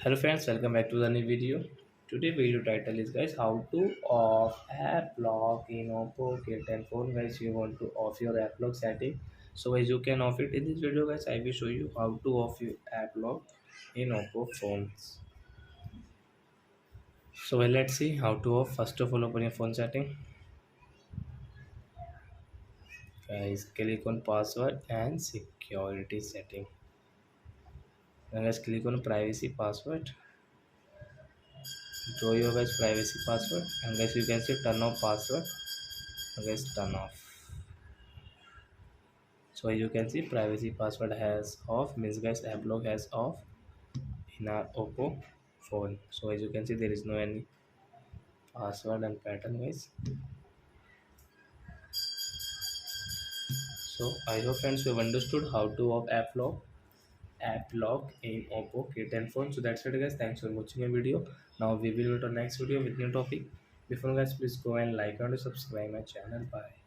Hello friends, welcome back to the new video. Today video title is guys how to off app lock in Oppo K10 phone. Guys, you want to off your app lock setting. So guys, you can off it in this video. Guys, I will show you how to off your app lock in Oppo phones. So let's see how to off. First of all, open your phone setting. Guys, click on password and security setting. Then guys, click on privacy password. Draw your guys privacy password, and guys you can see turn off password. And guys, turn off. So as you can see, privacy password has off, means guys AppLock has off in our Oppo phone. So as you can see, there is no any password and pattern guys. So I hope friends you have understood how to off AppLock in Oppo K10 phone. So that's it guys. Thanks for watching a video. Now we will meet on next video with new topic. Before guys, please go and like and subscribe my channel. Bye.